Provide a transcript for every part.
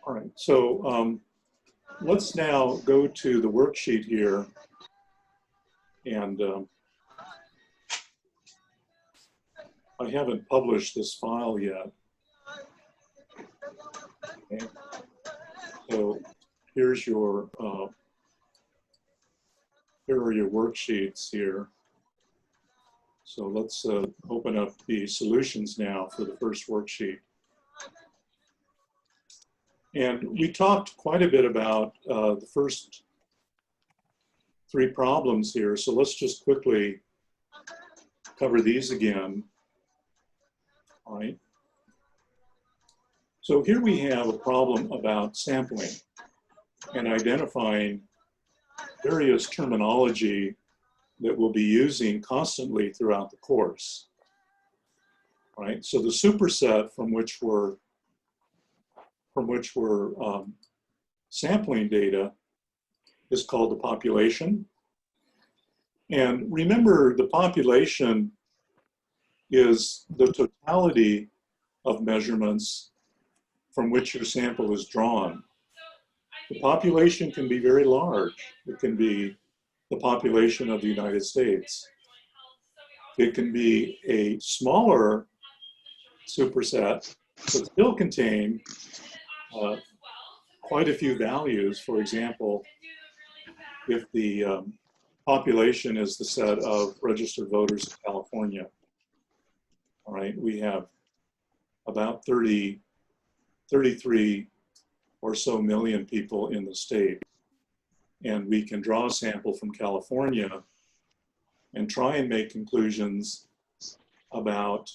All right, so let's now go to the worksheet here, and I haven't published this file yet. Okay. So here's your, here are your worksheets here. So let's open up the solutions now for the first worksheet. And we talked quite a bit about the first three problems here. So let's just quickly cover these again. All right. So here we have a problem about sampling and identifying various terminology that we'll be using constantly throughout the course. All right. So the superset from which we're sampling data is called the population. And remember, the population is the totality of measurements from which your sample is drawn. The population can be very large. It can be the population of the United States. It can be a smaller superset, but still contain quite a few values. For example, if the population is the set of registered voters in California, all right, we have about 33 or so million people in the state. And we can draw a sample from California and try and make conclusions about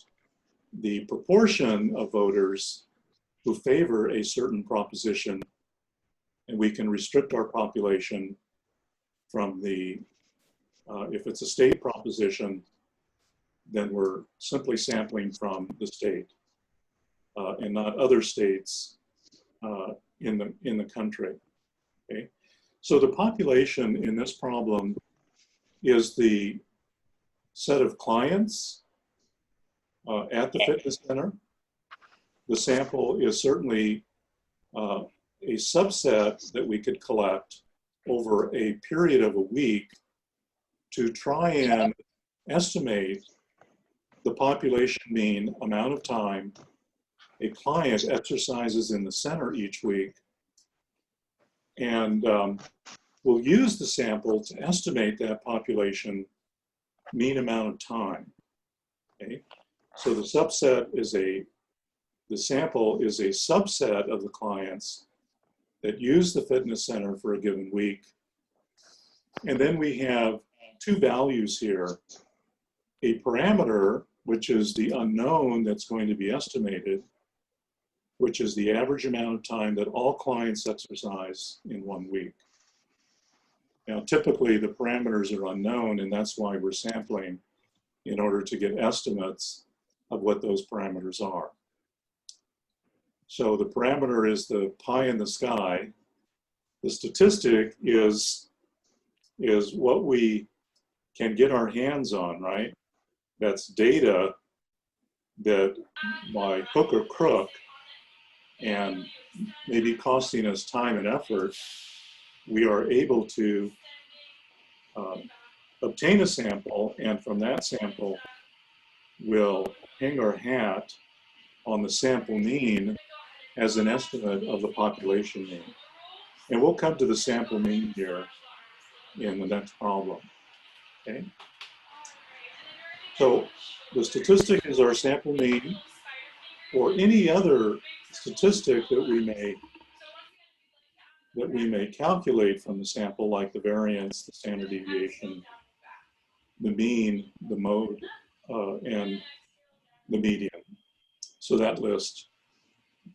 the proportion of voters who favor a certain proposition. And we can restrict our population from the, if it's a state proposition, then we're simply sampling from the state and not other states in the country. Okay, so the population in this problem is the set of clients at the fitness center. The sample is certainly a subset that we could collect over a period of a week to try and estimate the population mean amount of time a client exercises in the center each week. And we'll use the sample to estimate that population mean amount of time. Okay? So the subset is the sample is a subset of the clients that use the fitness center for a given week. And then we have two values here. A parameter, which is the unknown that's going to be estimated, which is the average amount of time that all clients exercise in 1 week. Now, typically the parameters are unknown, and that's why we're sampling in order to get estimates of what those parameters are. So the parameter is the pie in the sky. The statistic is what we can get our hands on, right? That's data that by hook or crook and maybe costing us time and effort, we are able to obtain a sample, and from that sample, we'll hang our hat on the sample mean as an estimate of the population mean. And we'll come to the sample mean here in the next problem, okay? So the statistic is our sample mean, or any other statistic that we may calculate from the sample, like the variance, the standard deviation, the mean, the mode, and the median. So that lists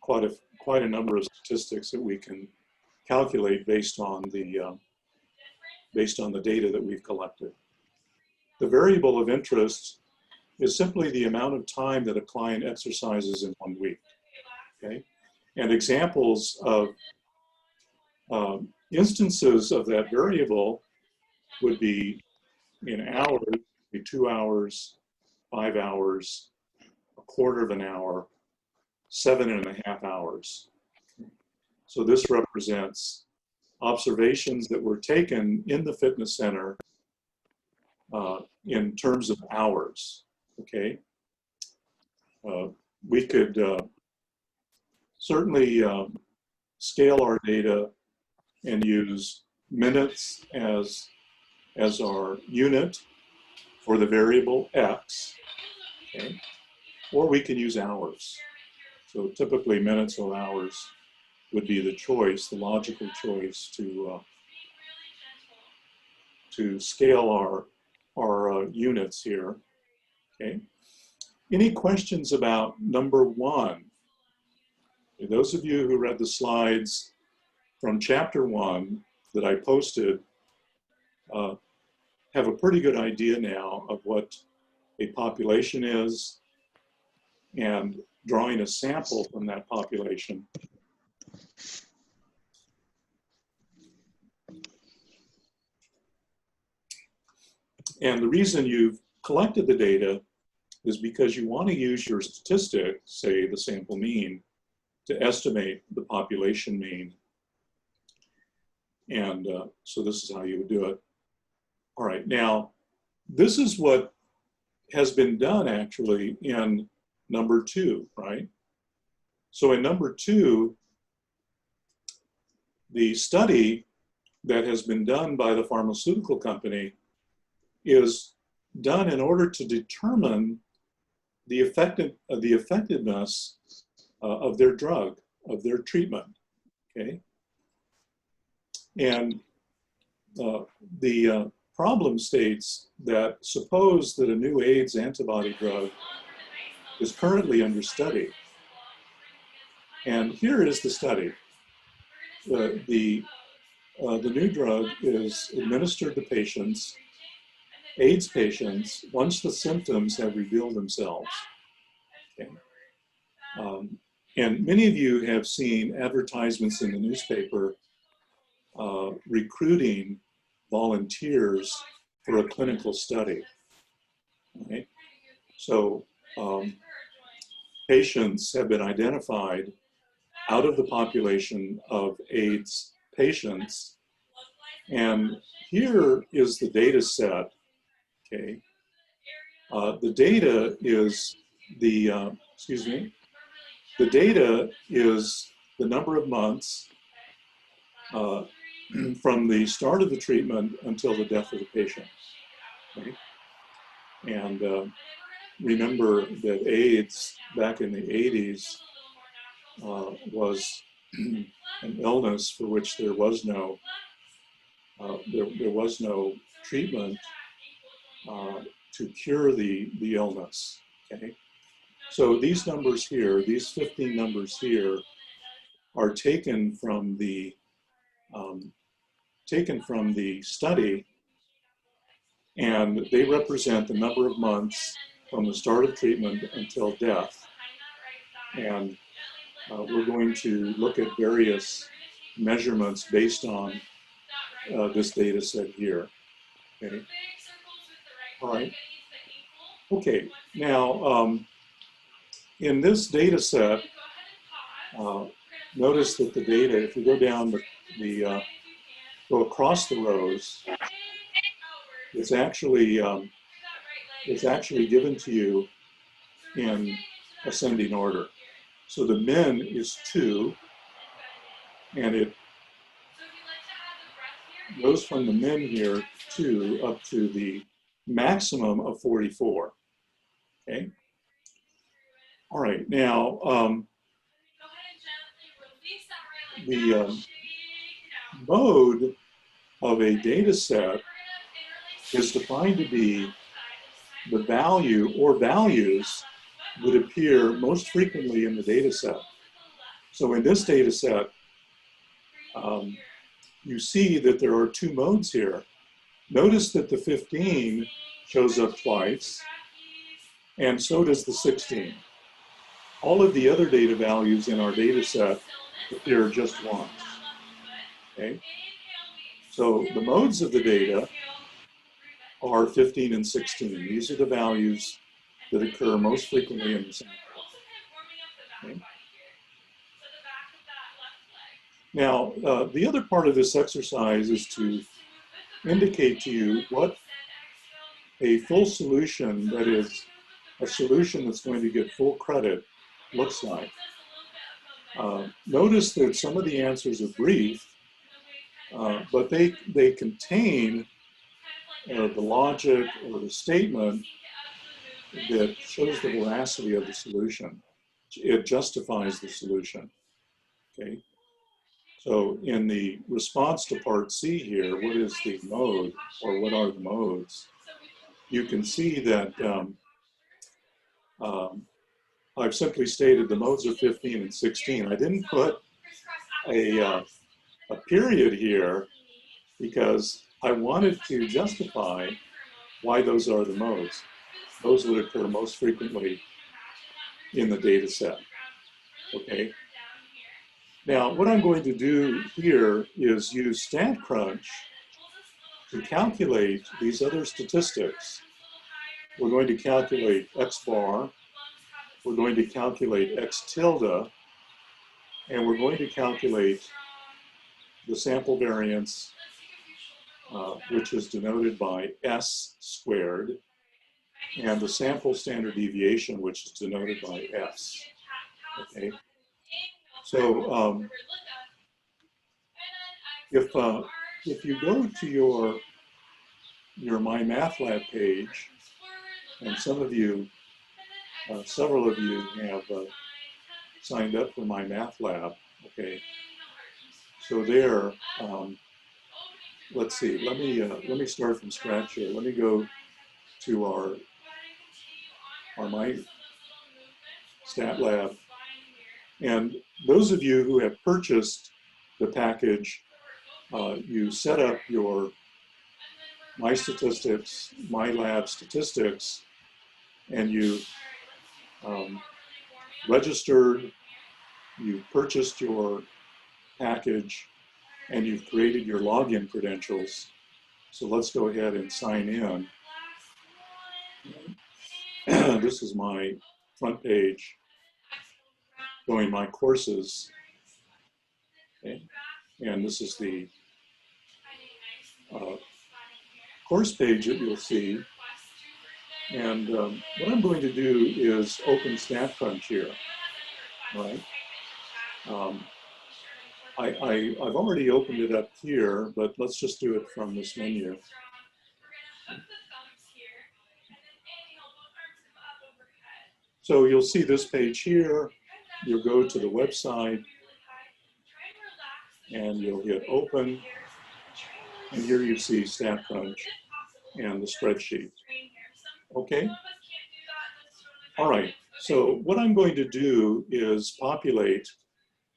quite a number of statistics that we can calculate based on the data that we've collected. The variable of interest is simply the amount of time that a client exercises in 1 week. Okay, and examples of instances of that variable would be in hours, be 2 hours, 5 hours, a quarter of an hour, 7.5 hours. So this represents observations that were taken in the fitness center in terms of hours, okay? We could certainly scale our data and use minutes as our unit for the variable x, okay? Or we can use hours. So typically minutes or hours would be the choice, the logical choice to scale our units here, okay? Any questions about number one? Those of you who read the slides from chapter 1 that I posted have a pretty good idea now of what a population is and drawing a sample from that population. And the reason you've collected the data is because you want to use your statistic, say the sample mean, to estimate the population mean. And so this is how you would do it. All right, now, this is what has been done actually in number 2, right? So in number 2, the study that has been done by the pharmaceutical company is done in order to determine the effectiveness of their drug, of their treatment, okay? And the problem states that suppose that a new AIDS antibody drug is currently under study. And here is the study. The new drug is administered to patients, AIDS patients, once the symptoms have revealed themselves. Okay. And many of you have seen advertisements in the newspaper recruiting volunteers for a clinical study. Right? So patients have been identified out of the population of AIDS patients. And here is the data set, okay? The data is the, the data is the number of months from the start of the treatment until the death of the patient. Okay? And remember that AIDS back in the 80s was an illness for which there was no treatment to cure the illness. Okay, so these numbers here, these 15 numbers here, are taken from the study, and they represent the number of months from the start of treatment until death. And we're going to look at various measurements based on this data set here. Okay. All right. Okay. Now, in this data set, notice that the data, if you go down go across the rows, it's actually given to you in ascending order. So the min is 2, and it goes from the min here 2 up to the maximum of 44. Okay. All right. Now, the mode of a data set is defined to be the value or values that appear most frequently in the data set. So in this data set, you see that there are 2 modes here. Notice that the 15 shows up twice, and so does the 16. All of the other data values in our data set appear just once. Okay? So the modes of the data are 15 and 16. These are the values that occur most frequently in the sample. Okay? Now, the other part of this exercise is to indicate to you what a full solution, that is, a solution that's going to get full credit, looks like. Notice that some of the answers are brief, but they contain the logic or the statement that shows the veracity of the solution. It justifies the solution, okay? So in the response to part C here, what is the mode, or what are the modes? You can see that I've simply stated the modes are 15 and 16. I didn't put a period here because I wanted to justify why those are the modes. Those would occur most frequently in the data set, okay? Now, what I'm going to do here is use StatCrunch to calculate these other statistics. We're going to calculate X bar, we're going to calculate X tilde, and we're going to calculate the sample variance, which is denoted by S squared, and the sample standard deviation, which is denoted by S, okay? So if you go to your MyMathLab page, and some of you, several of you have signed up for MyMathLab, okay? So there, let's see, let me start from scratch here. Let me go to our MyStatLab. And those of you who have purchased the package, you set up your MyStatistics, MyLab statistics, and you registered, you purchased your package, and you've created your login credentials. So let's go ahead and sign in. This is my front page showing my courses. Okay. And this is the course page that you'll see. And what I'm going to do is open StatCrunch here, right? I've already opened it up here, but let's just do it from this menu. So you'll see this page here. You'll go to the website and you'll hit open. And here you see StatCrunch and the spreadsheet. Okay? All right, so what I'm going to do is populate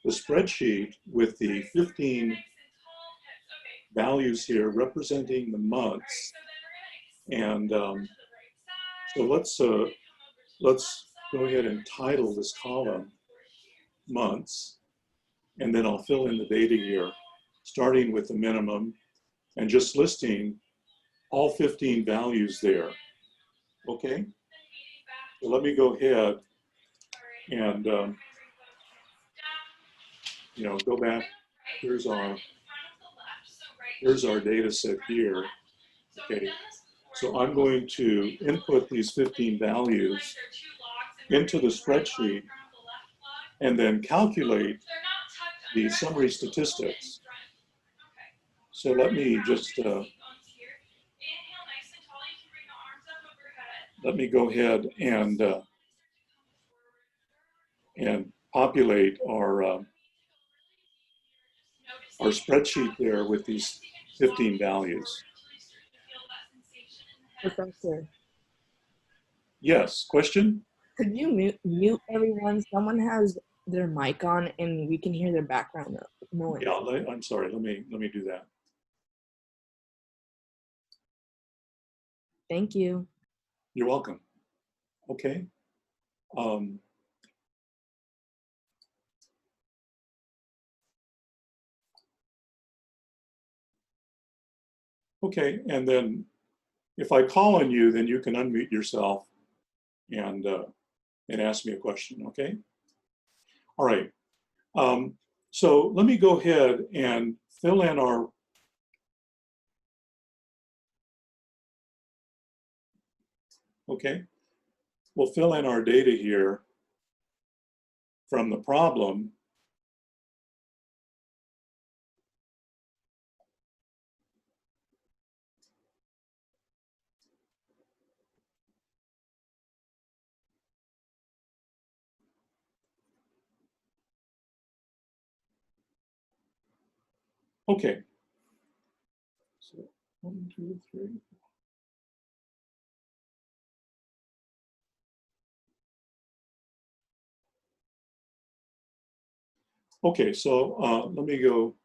the spreadsheet with the 15 values here representing the months. And so let's go ahead and title this column months, and then I'll fill in the data here, starting with the minimum and just listing all 15 values there. Okay, so let me go ahead and go back. Here's our data set here. Okay, so I'm going to input these 15 values into the spreadsheet and then calculate the summary statistics. So let me just let me go ahead and populate our spreadsheet there with these 15 values. Professor. Yes, question? Could you mute everyone? Someone has their mic on and we can hear their background noise. Yeah, I'm sorry, let me do that. Thank you. You're welcome. Okay. Okay, and then if I call on you, then you can unmute yourself and ask me a question, okay? All right. So let me go ahead and fill in our we'll fill in our data here from the problem. Okay. So 1, 2, 3. Okay, so let me go.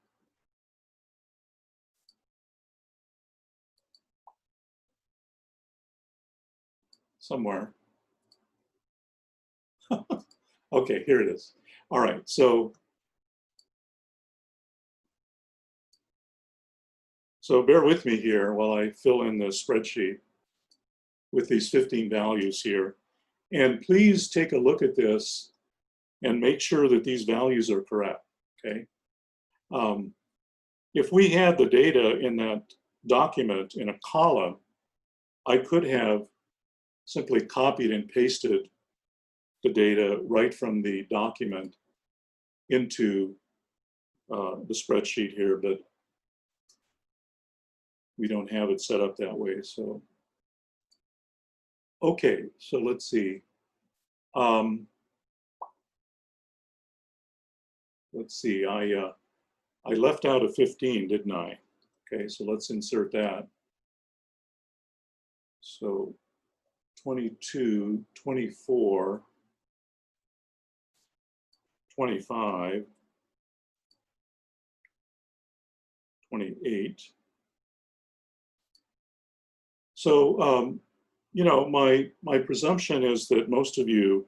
Somewhere. Okay, here it is. All right, so bear with me here while I fill in the spreadsheet with these 15 values here. And please take a look at this and make sure that these values are correct, okay? If we had the data in that document in a column, I could have simply copied and pasted the data right from the document into the spreadsheet here, but we don't have it set up that way. So, okay, so let's see. Let's see, I left out a 15, didn't I? Okay, so let's insert that. So 22, 24, 25, 28. So, you know, my presumption is that most of you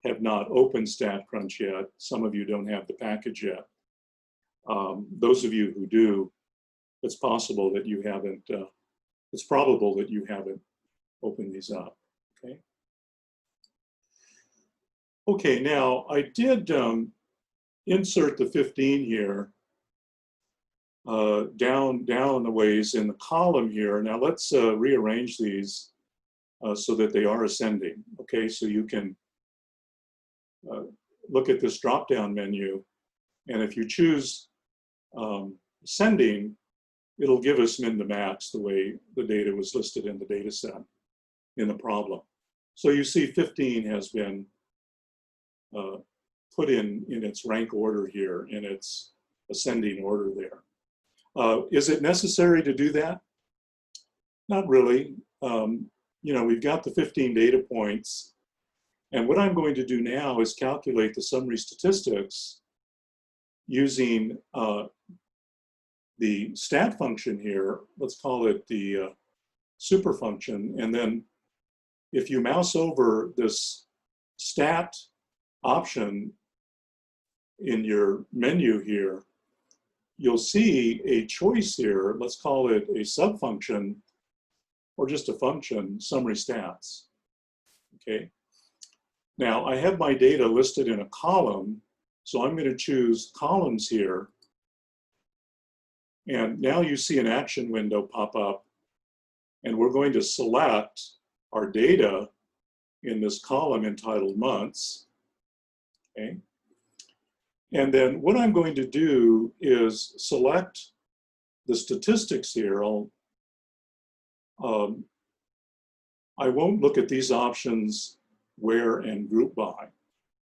have not opened StatCrunch yet. Some of you don't have the package yet. Those of you who do, it's possible that you haven't, it's probable that you haven't opened these up, okay? Okay, now I did insert the 15 here down the ways in the column here. Now let's rearrange these so that they are ascending. Okay, so you can look at this drop-down menu, and if you choose ascending, it'll give us min to max the way the data was listed in the data set in the problem. So you see 15 has been put in its rank order here, in its ascending order there. Is it necessary to do that? Not really. You know, we've got the 15 data points, and what I'm going to do now is calculate the summary statistics using the stat function here. Let's call it the super function, and then if you mouse over this stat option in your menu here, you'll see a choice here. Let's call it a subfunction or just a function, summary stats, okay? Now I have my data listed in a column, so I'm going to choose columns here. And now you see an action window pop up, and we're going to select our data in this column entitled months, okay? And then what I'm going to do is select the statistics here. I won't look at these options where and group by.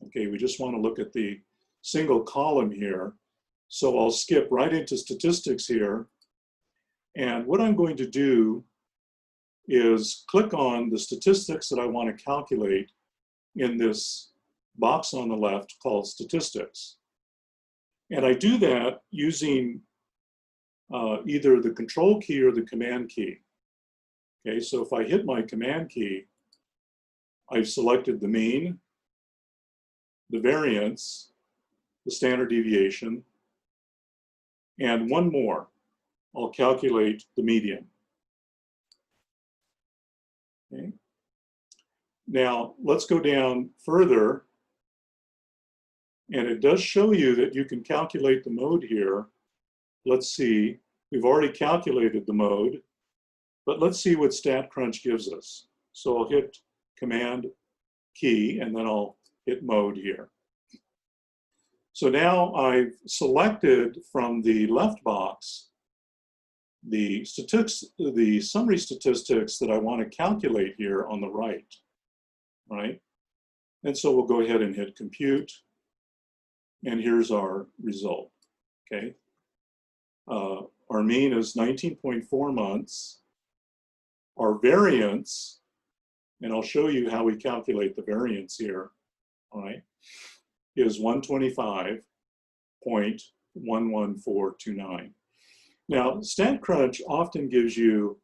Okay, we just want to look at the single column here. So I'll skip right into statistics here. And what I'm going to do is click on the statistics that I want to calculate in this box on the left called statistics. And I do that using either the control key or the command key. Okay, so if I hit my command key, I've selected the mean, the variance, the standard deviation, and one more. I'll calculate the median. Okay. Now let's go down further And it does show you that you can calculate the mode here. Let's see, we've already calculated the mode, but let's see what StatCrunch gives us. So I'll hit Command key and then I'll hit mode here. So now I've selected from the left box the summary statistics that I want to calculate here on the right, right? And so we'll go ahead and hit compute, and here's our result, okay? Our mean is 19.4 months. Our variance, and I'll show you how we calculate the variance here, all right, is 125.11429. Now, StatCrunch often gives you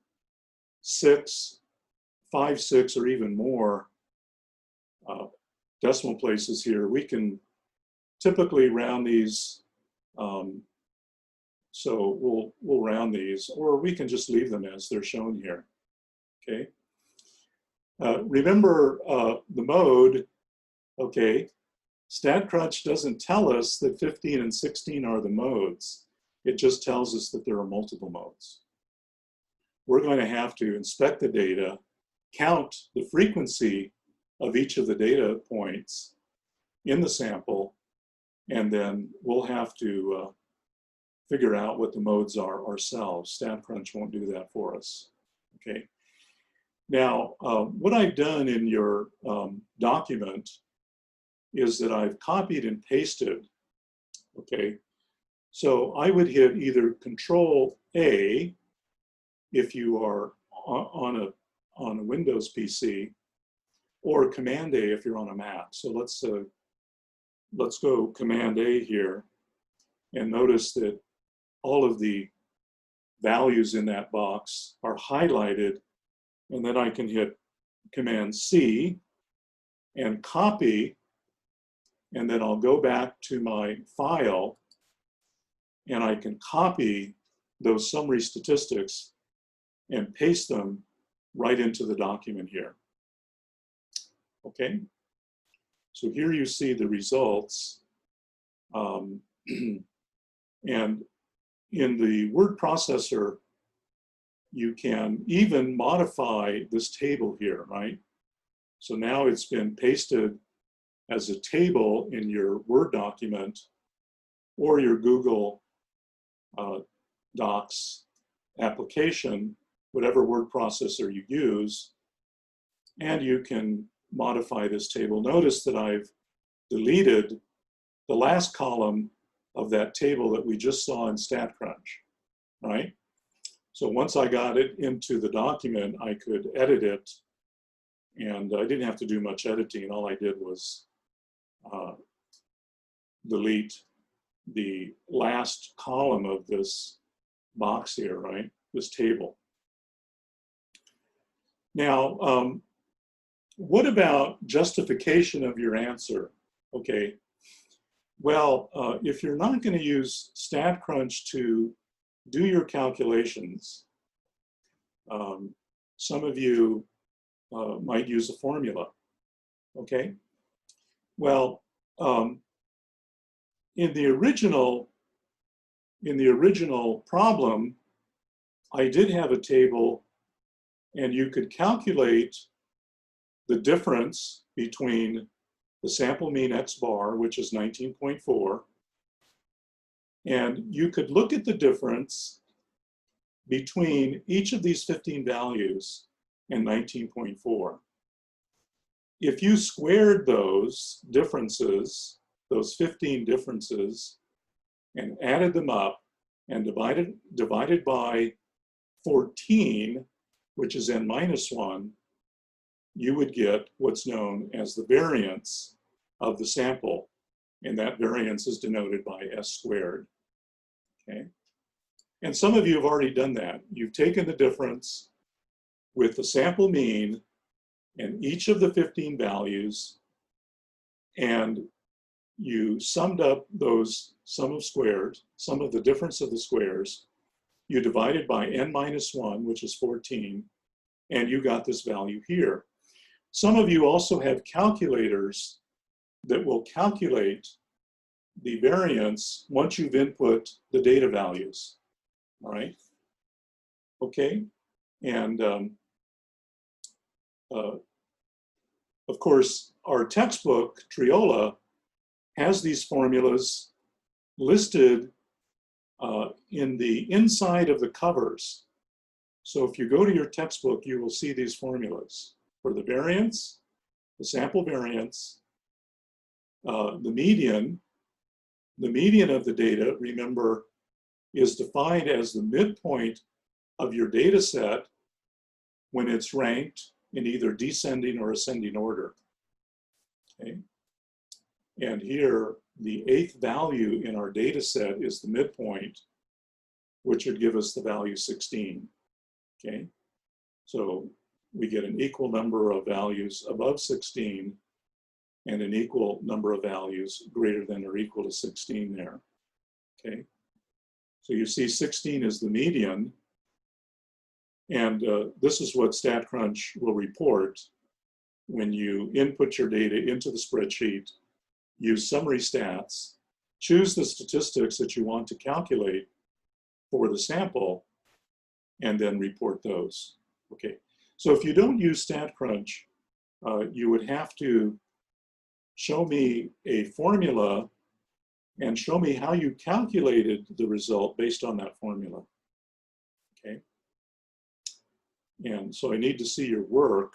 6, 5, 6, or even more decimal places here. We can typically round these, so we'll round these, or we can just leave them as they're shown here, okay? Remember the mode, okay? StatCrunch doesn't tell us that 15 and 16 are the modes. It just tells us that there are multiple modes. We're going to have to inspect the data, count the frequency of each of the data points in the sample, and then we'll have to figure out what the modes are ourselves. StatCrunch won't do that for us, okay? Now, what I've done in your document is that I've copied and pasted, okay? So I would hit either Control A if you are on a Windows PC, or Command A if you're on a Mac. So let's go Command A here, and notice that all of the values in that box are highlighted, and then I can hit Command C and copy, and then I'll go back to my file and I can copy those summary statistics and paste them right into the document here. Okay, so here you see the results. And in the word processor, you can even modify this table here, right? So now it's been pasted as a table in your Word document or your Google Docs application, whatever word processor you use, and you can modify this table. Notice that I've deleted the last column of that table that we just saw in StatCrunch, right? So once I got it into the document, I could edit it, and I didn't have to do much editing. All I did was delete the last column of this box here, right? This table. Now, what about justification of your answer? Okay, well, if you're not going to use StatCrunch to do your calculations, some of you might use a formula, okay? Well, in the original problem, I did have a table, and you could calculate the difference between the sample mean X bar, which is 19.4, and you could look at the difference between each of these 15 values and 19.4. If you squared those differences, those 15 differences, and added them up and divided by 14, which is n minus 1, you would get what's known as the variance of the sample, and that variance is denoted by S squared, okay? And some of you have already done that. You've taken the difference with the sample mean and each of the 15 values, and you summed up those sum of the difference of the squares, you divided by n minus 1, which is 14, and you got this value here. Some of you also have calculators that will calculate the variance once you've input the data values, all right? Okay, and of course, our textbook, Triola, has these formulas listed in the inside of the covers. So if you go to your textbook, you will see these formulas for the variance, the sample variance, the median. The median of the data, remember, is defined as the midpoint of your data set when it's ranked in either descending or ascending order. Okay. And here, the 8th value in our data set is the midpoint, which would give us the value 16. Okay. So we get an equal number of values above 16 and an equal number of values greater than or equal to 16 there. Okay. So you see 16 is the median. And this is what StatCrunch will report when you input your data into the spreadsheet, use summary stats, choose the statistics that you want to calculate for the sample, and then report those. Okay, so if you don't use StatCrunch, you would have to show me a formula and show me how you calculated the result based on that formula. Okay. And so I need to see your work.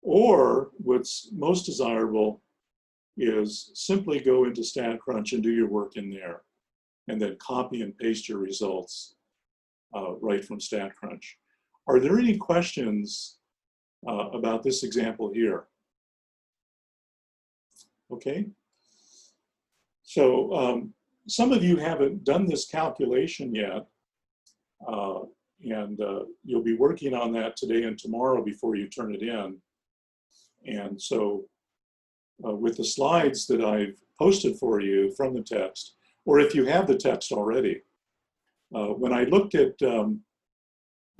Or what's most desirable is simply go into StatCrunch and do your work in there, and then copy and paste your results right from StatCrunch. Are there any questions about this example here? Okay. So some of you haven't done this calculation yet. And you'll be working on that today and tomorrow before you turn it in. And so with the slides that I've posted for you from the text, or if you have the text already, when I looked at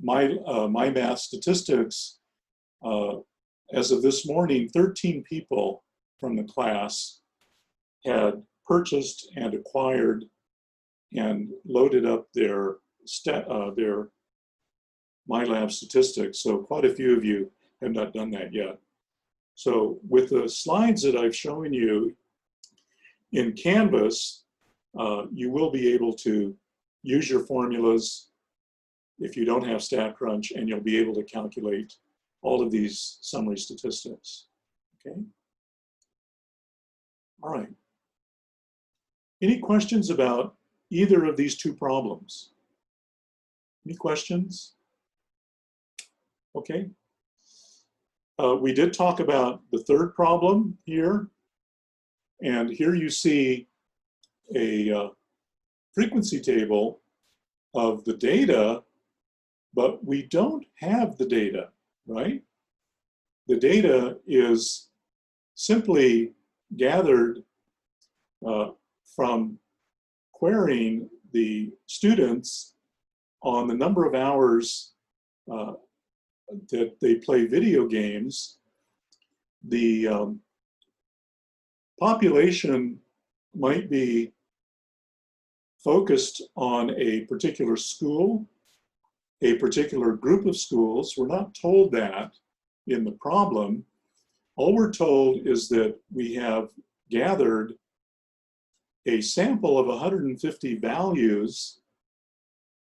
my math statistics, as of this morning, 13 people from the class had purchased and acquired and loaded up their MyLab statistics. So quite a few of you have not done that yet. So with the slides that I've shown you in Canvas, you will be able to use your formulas if you don't have StatCrunch, and you'll be able to calculate all of these summary statistics. Okay. All right. Any questions about either of these two problems? Any questions? Okay. We did talk about the third problem here. And here you see a frequency table of the data, but we don't have the data, right? The data is simply gathered from querying the students on the number of hours that they play video games. The population might be focused on a particular school, a particular group of schools. We're not told that in the problem. All we're told is that we have gathered a sample of 150 values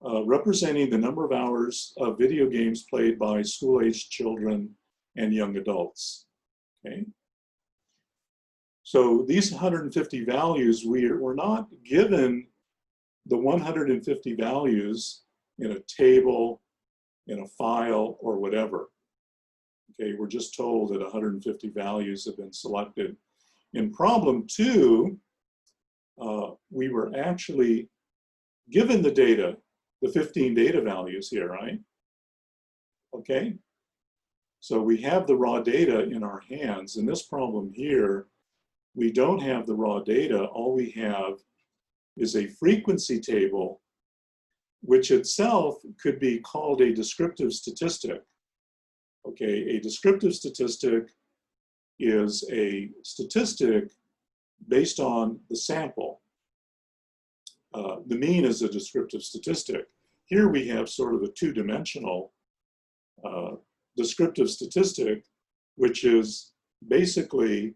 representing the number of hours of video games played by school-aged children and young adults. Okay. So these 150 values, we're not given the 150 values in a table, in a file, or whatever. Okay, we're just told that 150 values have been selected. In problem 2, we were actually given the data, the 15 data values here, right? Okay, so we have the raw data in our hands. In this problem here, we don't have the raw data. All we have is a frequency table, which itself could be called a descriptive statistic. Okay, a descriptive statistic is a statistic based on the sample. The mean is a descriptive statistic. Here we have sort of a two-dimensional descriptive statistic, which is basically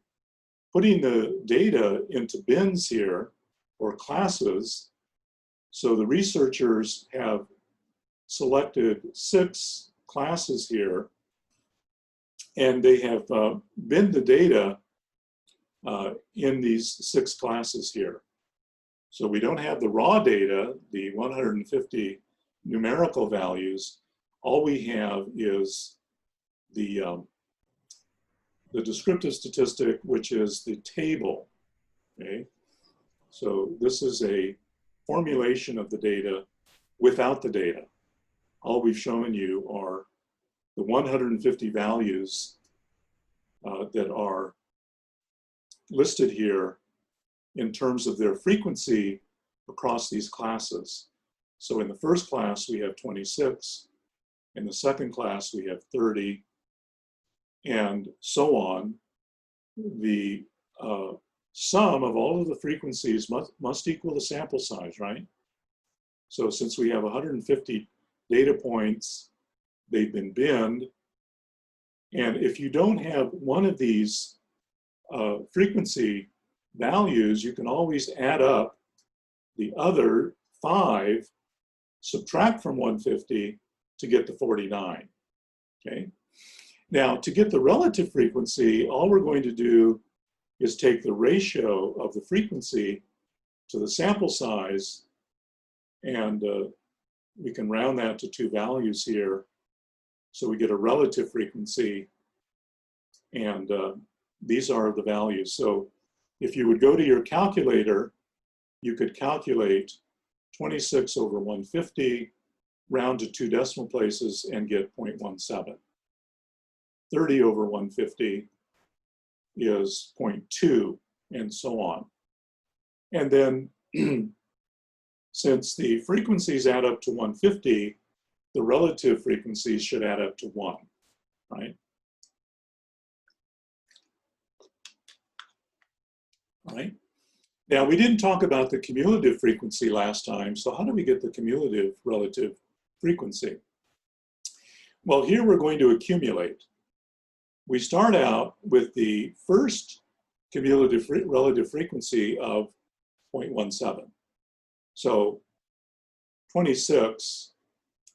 putting the data into bins here, or classes. So the researchers have selected 6 classes here, and they have binned the data in these 6 classes here. So we don't have the raw data, the 150 numerical values. All we have is the descriptive statistic, which is the table, okay? So this is a formulation of the data without the data. All we've shown you are the 150 values that are listed here in terms of their frequency across these classes. So in the first class, we have 26. In the second class, we have 30, and so on. The sum of all of the frequencies must equal the sample size, right? So since we have 150 data points, they've been binned. And if you don't have one of these frequency values, you can always add up the other 5, subtract from 150 to get to 49, okay? Now, to get the relative frequency, all we're going to do is take the ratio of the frequency to the sample size, and we can round that to 2 values here. So we get a relative frequency, and these are the values. So if you would go to your calculator, you could calculate 26 over 150, round to 2 decimal places, and get 0.17. 30 over 150 is 0.2, and so on. And then since the frequencies add up to 150, the relative frequencies should add up to 1, right? All right. Now, we didn't talk about the cumulative frequency last time, so how do we get the cumulative relative frequency? Well, here we're going to accumulate. We start out with the first cumulative relative frequency of 0.17. So 26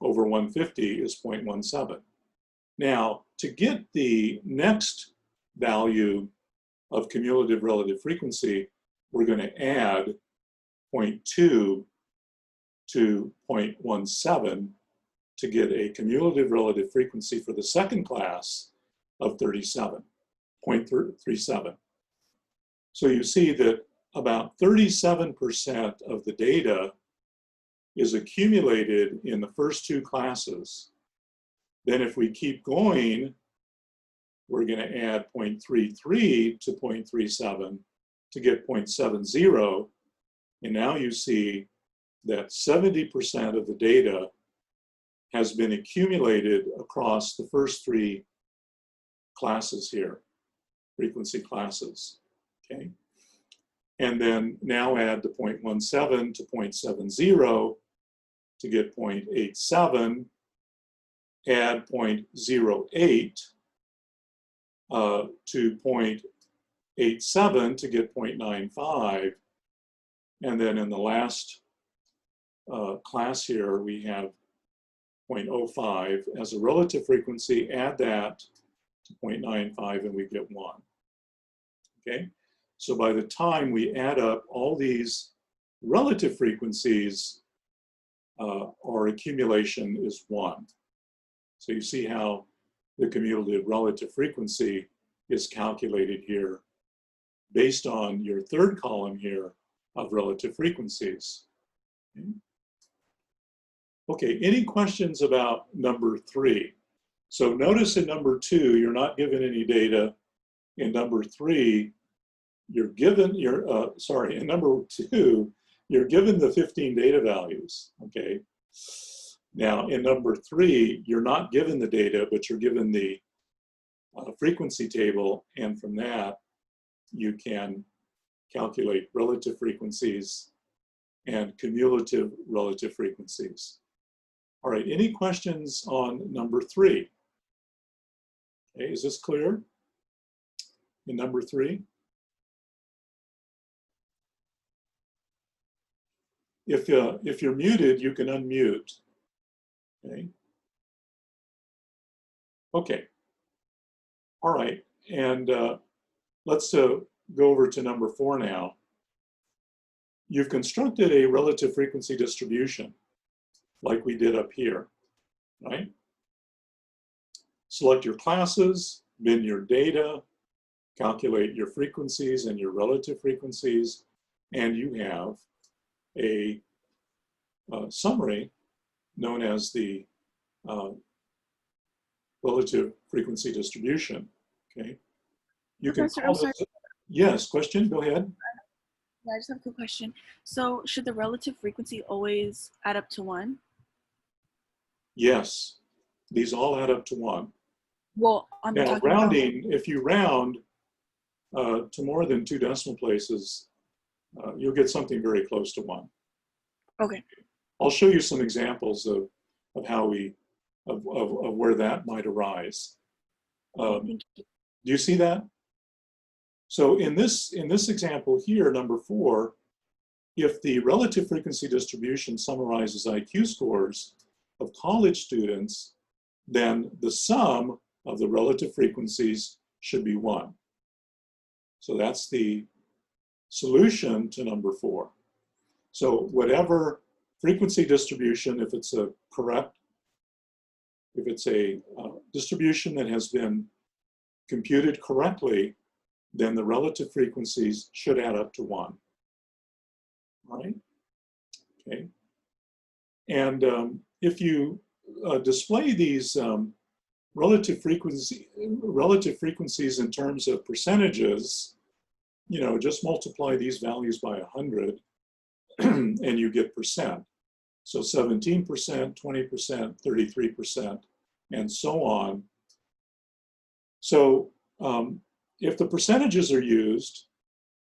over 150 is 0.17. Now, to get the next value of cumulative relative frequency, we're going to add 0.2 to 0.17 to get a cumulative relative frequency for the second class of 0.37. So you see that about 37% of the data is accumulated in the first 2 classes. Then if we keep going, we're going to add 0.33 to 0.37 to get 0.70. And now you see that 70% of the data has been accumulated across the first 3 classes here, frequency classes, okay? And then now add the 0.17 to 0.70 to get 0.87, add 0.08 to 0.87 to get 0.95, and then in the last class here, we have 0.05 as a relative frequency, add that to 0.95 and we get 1, okay? So by the time we add up all these relative frequencies, our accumulation is 1. So you see how the cumulative relative frequency is calculated here based on your third column here of relative frequencies. Okay, any questions about number 3? So notice in number 2, you're not given any data. In number 3, you're given in number 2, you're given the 15 data values, okay? Now in number 3, you're not given the data, but you're given the frequency table, and from that, you can calculate relative frequencies and cumulative relative frequencies. All right, any questions on number 3? Okay, is this clear? In number 3? If you're muted, you can unmute. Okay. Okay. All right, and let's go over to number 4 now. You've constructed a relative frequency distribution like we did up here, right? Select your classes, bin your data, calculate your frequencies and your relative frequencies, and you have a summary known as the relative frequency distribution, okay? You can Professor, call I'm sorry. this, yes, question, go ahead. I just have a quick question. So should the relative frequency always add up to 1? Yes, these all add up to 1. Well, I'm Now, talking rounding, if you round to more than 2 decimal places, you'll get something very close to 1. Okay. I'll show you some examples of how of where that might arise. Thank you. Do you see that? So in this example here, number 4, if the relative frequency distribution summarizes IQ scores of college students, then the sum of the relative frequencies should be 1. So that's the solution to number 4. So whatever frequency distribution, if it's a distribution that has been computed correctly, then the relative frequencies should add up to 1. All right? Okay. And if you display these relative frequencies in terms of percentages, you know, just multiply these values by 100 and you get percent. So 17%, 20%, 33%, and so on. So if the percentages are used,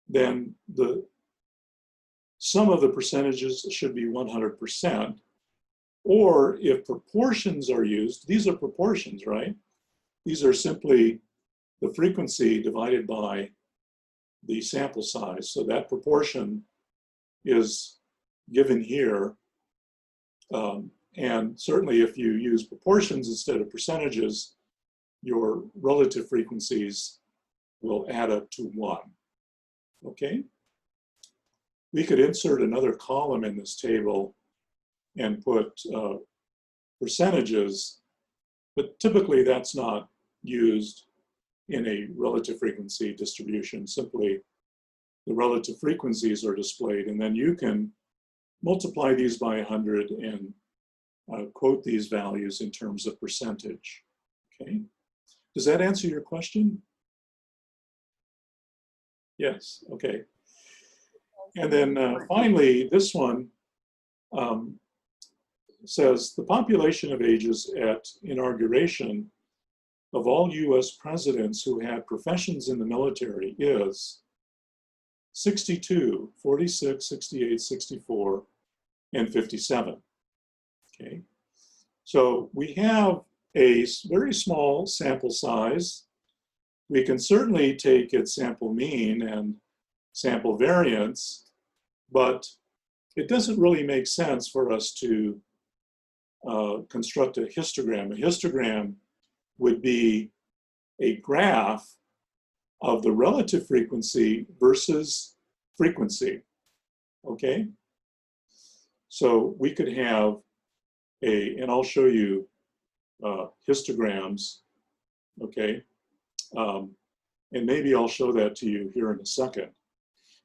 then the sum of the percentages should be 100%. Or if proportions are used, these are proportions, right? These are simply the frequency divided by the sample size. So that proportion is given here. And certainly if you use proportions instead of percentages, your relative frequencies will add up to 1. Okay? We could insert another column in this table and put percentages, but typically that's not used in a relative frequency distribution. Simply the relative frequencies are displayed, and then you can multiply these by 100 and quote these values in terms of percentage. Okay? Does that answer your question? Yes, okay. And then finally, this one says the population of ages at inauguration of all US presidents who had professions in the military is 62, 46, 68, 64, and 57. Okay, so we have a very small sample size. We can certainly take its sample mean and sample variance, but it doesn't really make sense for us to construct a histogram. A histogram would be a graph of the relative frequency versus frequency, okay? So we could have and I'll show you histograms, okay? And maybe I'll show that to you here in a second.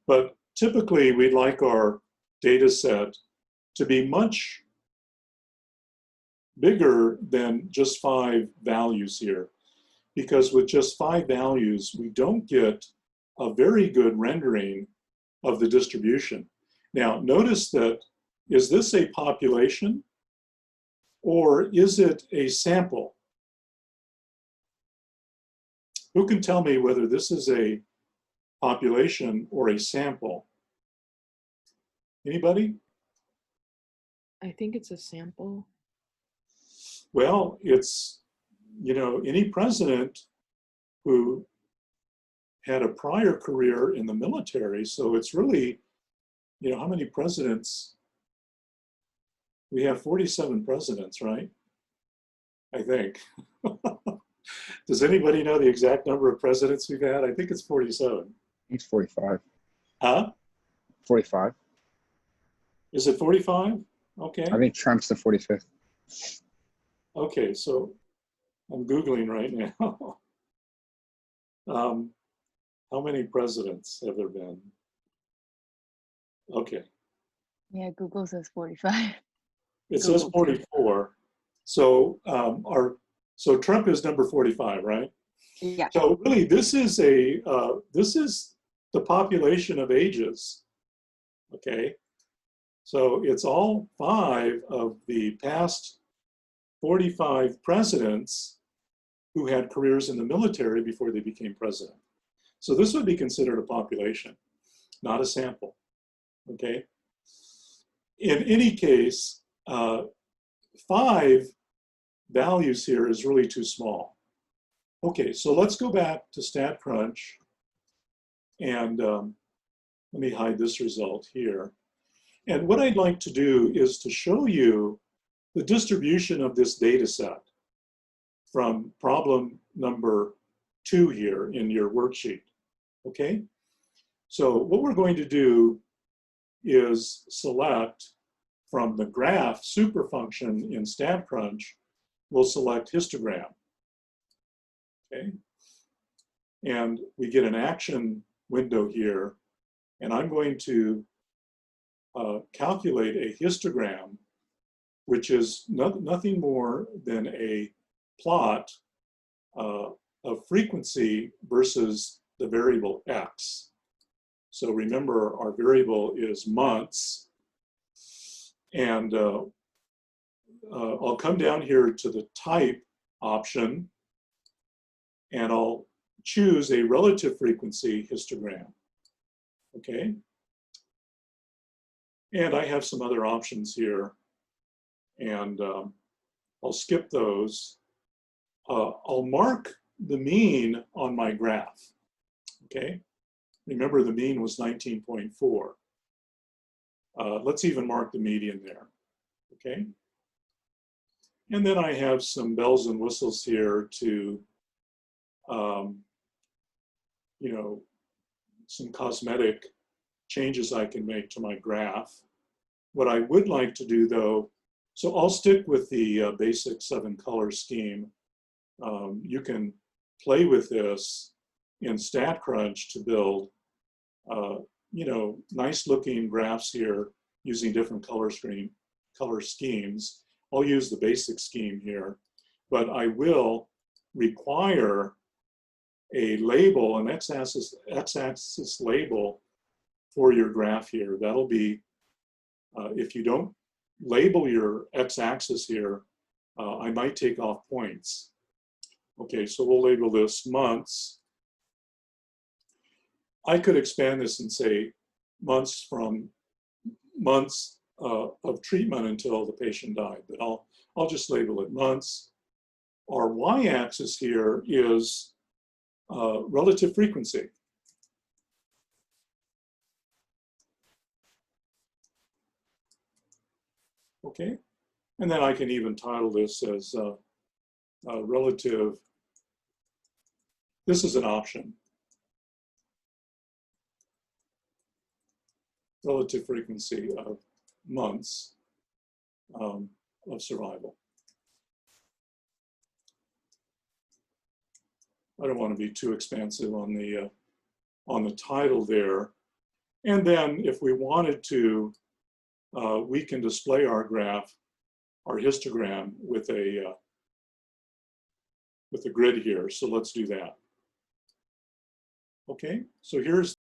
But typically we'd like our data set to be much bigger than just 5 values here, because with just 5 values, we don't get a very good rendering of the distribution. Now, notice that, is this a population or is it a sample? Who can tell me whether this is a population or a sample? Anybody? I think it's a sample. Well, it's, you know, any president who had a prior career in the military. So it's really, you know, how many presidents? We have 47 presidents, right? I think. Does anybody know the exact number of presidents we've had? I think it's 47. He's 45. Huh? 45. Is it 45? Okay. I think Trump's the 45th. Okay, so I'm Googling right now. How many presidents have there been? Okay, Yeah, Google says 45. it says Google too. 44. So so Trump is number 45, right? Yeah. So really, this is the population of ages. Okay, so it's all 5 of the past 45 presidents who had careers in the military before they became president. So this would be considered a population, not a sample. Okay. In any case, 5 values here is really too small. Okay, so let's go back to StatCrunch, and let me hide this result here. And what I'd like to do is to show you the distribution of this data set from problem number 2 here in your worksheet. Okay, so what we're going to do is select from the graph superfunction in StatCrunch, we'll select histogram. Okay, and we get an action window here, and I'm going to calculate a histogram, which is nothing more than a plot of frequency versus the variable x. So remember, our variable is months, and I'll come down here to the type option, and I'll choose a relative frequency histogram. Okay, and I have some other options here, and I'll skip those. I'll mark the mean on my graph. Okay, remember the mean was 19.4. Let's even mark the median there. Okay, and then I have some bells and whistles here to, you know, some cosmetic changes I can make to my graph. What I would like to do though, so I'll stick with the basic 7-color scheme. You can play with this in StatCrunch to build, you know, nice looking graphs here using different color schemes. I'll use the basic scheme here, but I will require a label, an x-axis label for your graph here. That'll be, if you don't label your x-axis here, I might take off points. Okay, so we'll label this months. I could expand this and say months from months of treatment until the patient died, but I'll just label it months. Our y-axis here is relative frequency. Okay, and then I can even title this as relative. This is an option. Relative frequency of months of survival. I don't want to be too expansive on the title there. And then if we wanted to, we can display our graph, our histogram with a grid here. So let's do that. Okay, so here's